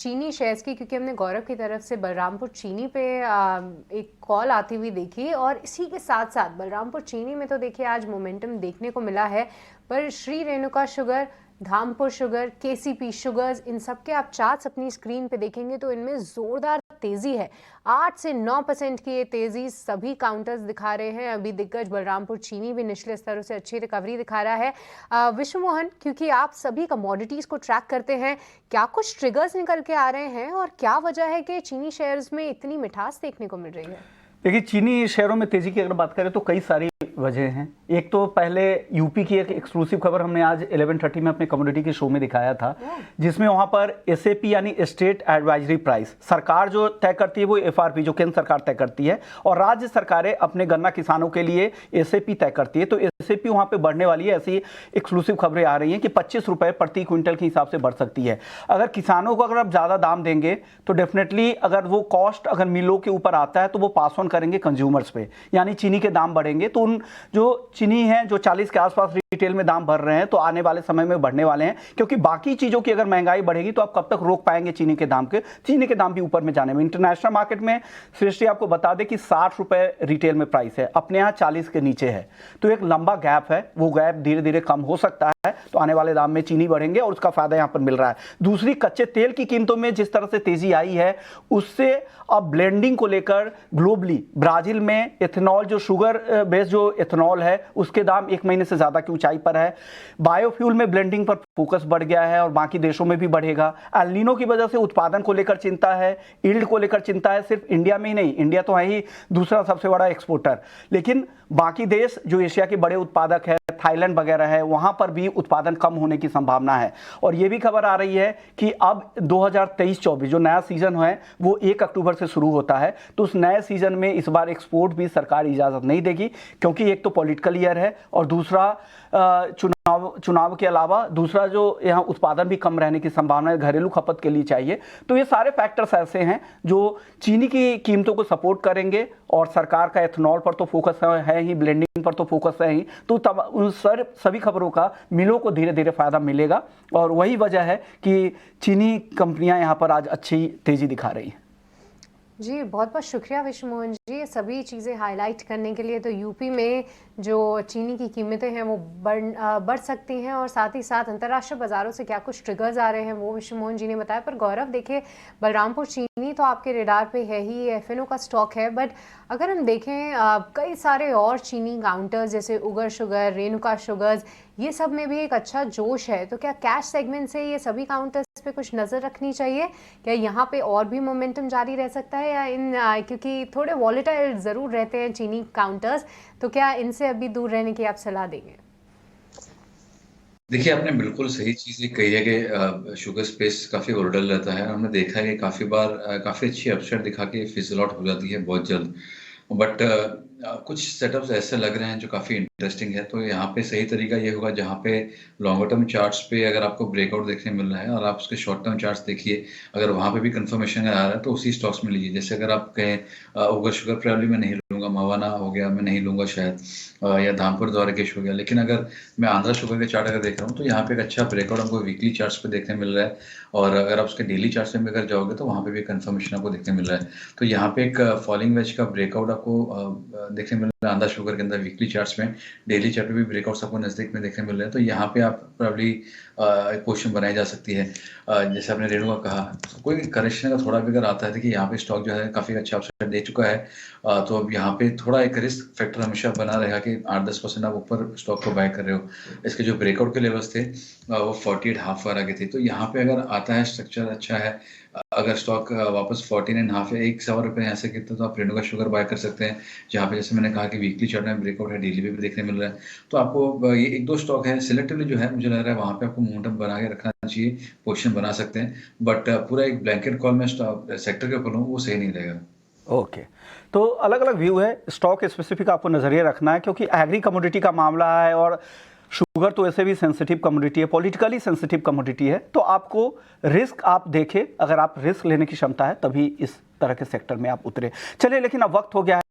चीनी शेयर्स की, क्योंकि हमने गौरव की तरफ से बलरामपुर चीनी पे एक कॉल आती हुई देखी और इसी के साथ साथ बलरामपुर चीनी में तो देखिए आज मोमेंटम देखने को मिला है। पर Shri Renuka sugar, Dhampur sugar, KCP sugars, इन सब के आप चार्ट्स अपनी स्क्रीन पे देखेंगे तो इनमें जोरदार तेजी है। 8 से 9% की ये तेजी सभी काउंटर्स दिखा रहे हैं। अभी दिग्गज बलरामपुर चीनी भी निचले स्तरों से अच्छी रिकवरी दिखा रहा है। विश्व मोहन, क्योंकि आप सभी कमोडिटीज को ट्रैक करते हैं, क्या कुछ ट्रिगर्स निकल के आ रहे हैं और क्या वजह है कि चीनी शेयर्स में इतनी मिठास देखने को मिल रही है? देखिए, चीनी शेयरों में तेजी की अगर बात करें तो कई सारी वजह हैं। एक तो पहले यूपी की एक एक्सक्लूसिव खबर हमने आज 11:30 में अपने कम्युनिटी के शो में दिखाया था, जिसमें वहां पर एसएपी यानी स्टेट एडवाइजरी प्राइस सरकार जो तय करती है वो एफआरपी जो केंद्र सरकार तय करती है और राज्य सरकारें अपने गन्ना किसानों के लिए एसएपी तय करती है। तो एसएपी वहां पे बढ़ने वाली है, ऐसी एक्सक्लूसिव खबरें आ रही हैं कि 25 रुपए प्रति क्विंटल के हिसाब से बढ़ सकती है। अगर किसानों को अगर आप ज्यादा दाम देंगे तो डेफिनेटली अगर वो कॉस्ट अगर मिलों के ऊपर आता है तो वो पास ऑन करेंगे कंज्यूमर्स पे, यानी चीनी के दाम बढ़ेंगे। तो उन जो चीनी है जो 40 के आसपास रिटेल में दाम बढ़ रहे हैं तो आने वाले समय में बढ़ने वाले हैं, क्योंकि बाकी चीजों की अगर महंगाई बढ़ेगी तो आप कब तक रोक पाएंगे चीनी के दाम भी ऊपर में जाने में। इंटरनेशनल मार्केट में सृष्टि आपको बता दे कि 60 रुपए रिटेल में प्राइस है, अपने यहाँ 40 के नीचे है। तो एक लंबा गैप है, वो गैप धीरे धीरे कम हो सकता है तो आने वाले दाम में चीनी बढ़ेंगे और उसका फायदा यहाँ पर मिल रहा है। दूसरी, कच्चे तेल की कीमतों में जिस तरह से तेजी आई है उससे अब ब्लेंडिंग को लेकर ग्लोबली ब्राजील में एथेनॉल जो शुगर बेस्ड जो एथेनॉल है उसके दाम 1 महीने से ज्यादा की ऊंचाई पर है। बायोफ्यूल में ब्लेंडिंग पर फोकस बढ़ गया है और बाकी देशों में भी बढ़ेगा। एल नीनो की वजह से उत्पादन को लेकर चिंता है, यील्ड को लेकर चिंता है। सिर्फ इंडिया में ही नहीं, इंडिया तो है ही दूसरा सबसे बड़ा एक्सपोर्टर, लेकिन बाकी देश जो एशिया के बड़े उत्पादक है, थाईलैंड वगैरह है, वहां पर भी उत्पादन कम होने की संभावना है। और यह भी खबर आ रही है कि अब 2023-24 जो नया सीजन है वो 1 अक्टूबर से शुरू होता है। तो उस नए सीजन में इस बार एक्सपोर्ट भी सरकार इजाजत नहीं देगी, क्योंकि एक तो पॉलिटिकल ईयर है और दूसरा चुनाव के अलावा दूसरा जो यहाँ उत्पादन भी कम रहने की संभावना है, घरेलू खपत के लिए चाहिए। तो ये सारे फैक्टर्स ऐसे हैं जो चीनी की कीमतों को सपोर्ट करेंगे और सरकार का एथेनॉल पर तो फोकस है ही, ब्लेंडिंग पर तो फोकस है ही। तो तब उन सभी खबरों का मिलों को धीरे धीरे फायदा मिलेगा और वही वजह है कि चीनी कंपनियां यहाँ पर आज अच्छी तेजी दिखा रही हैं। जी, बहुत बहुत शुक्रिया विश्व मोहन जी, ये सभी चीज़ें हाईलाइट करने के लिए। तो यूपी में जो चीनी की कीमतें हैं वो बढ़ सकती हैं और साथ ही साथ अंतर्राष्ट्रीय बाज़ारों से क्या कुछ ट्रिगर्स आ रहे हैं वो विश्व मोहन जी ने बताया। पर गौरव, देखिए बलरामपुर चीनी तो आपके रेडार पे है ही, एफएनओ का स्टॉक है, बट अगर हम देखें कई सारे और चीनी काउंटर्स जैसे उगर शुगर, रेणुका शुगर्स, ये सब में भी एक अच्छा जोश है। तो क्या कैश सेगमेंट से ये सभी काउंटर्स पे कुछ नज़र रखनी चाहिए? क्या यहाँ पे और भी मोमेंटम जारी रह सकता है या क्योंकि थोड़े वॉलेटाइल ज़रूर रहते हैं चीनी काउंटर्स, तो क्या इनसे अभी दूर रहने की आप सलाह देंगे? देखिए, आपने बिल्कुल सही चीज़ कही है कि शुगर स्पेस काफ़ी वोलेटाइल रहता है। हमने देखा है कि काफ़ी बार काफ़ी अच्छी अपसाइड दिखा के फिज़ल आउट हो जाती है बहुत जल्द। बट कुछ सेटअप्स ऐसे लग रहे हैं जो काफ़ी इंटरेस्टिंग है। तो यहाँ पे सही तरीका ये होगा जहाँ पे लॉन्गर टर्म चार्ट्स पे अगर आपको ब्रेकआउट देखने मिल रहा है और आप उसके शॉर्ट टर्म चार्ट्स देखिए, अगर वहाँ पे भी कंफर्मेशन आ रहा है तो उसी स्टॉक्स में लीजिए। जैसे अगर आप कहें उगर शुगर प्रोबेबली मैं नहीं लूँगा, मवाना हो गया मैं नहीं लूँगा शायद, या धामपुर द्वारकेश हो गया। लेकिन अगर मैं आंध्रा शुगर के चार्ट अगर देख रहा हूँ तो यहाँ पे एक अच्छा ब्रेकआउट हमको वीकली चार्ट्स पे देखने मिल रहा है और अगर आप उसके डेली चार्ट्स में अगर जाओगे तो वहाँ पे भी कंफर्मेशन आपको देखने मिल रहा है। तो यहाँ पे एक फॉलिंग वेज का ब्रेकआउट आपको देखने मिल रहा है आंध्रा शुगर के अंदर वीकली चार्ट्स में। डेली चार्ट में भी ब्रेकआउट्स आपको नजदीक में देखने मिल रहे हैं। तो यहाँ पे आप प्रोबेबली एक पोजीशन बनाई जा सकती है। जैसे आपने रेणु का कहा, कोई करेक्शन का थोड़ा भी अगर आता है कि यहाँ पे स्टॉक जो है काफ़ी अच्छा अपसाइड दे चुका है, तो अब यहाँ पे थोड़ा एक रिस्क फैक्टर हमेशा बना रहेगा कि 8-10% आप ऊपर स्टॉक को बाय कर रहे हो। इसके जो ब्रेकआउट के लेवल्स थे वो 48.5 पर आगे थे। तो यहाँ पे अगर आता है स्ट्रक्चर अच्छा है, अगर स्टॉक वापस 14.5 या 1 सवा रुपये यहाँ से गिरते तो आप रेणुका शुगर बाय कर सकते हैं, जहाँ पे जैसे मैंने कहा कि वीकली चार्ट में ब्रेकआउट है, डेली पे भी देखने मिल रहा है। तो आपको ये 1-2 स्टॉक है सिलेक्टिवली जो है मुझे लग रहा है वहाँ पे आपको मोमेंटम बना के रखना चाहिए, पोजीशन बना सकते हैं। बट पूरा एक ब्लैंकेट कॉल में सेक्टर के ऊपर वो सही नहीं रहेगा। ओके, तो अलग अलग व्यू है, स्टॉक स्पेसिफिक आपको नजरिए रखना है, क्योंकि एग्री कमोडिटी का मामला है और शुगर तो ऐसे भी सेंसिटिव कमोडिटी है, पॉलिटिकली सेंसिटिव कमोडिटी है। तो आपको रिस्क आप देखें, अगर आप रिस्क लेने की क्षमता है तभी इस तरह के सेक्टर में आप उतरे। चलिए, लेकिन अब वक्त हो गया है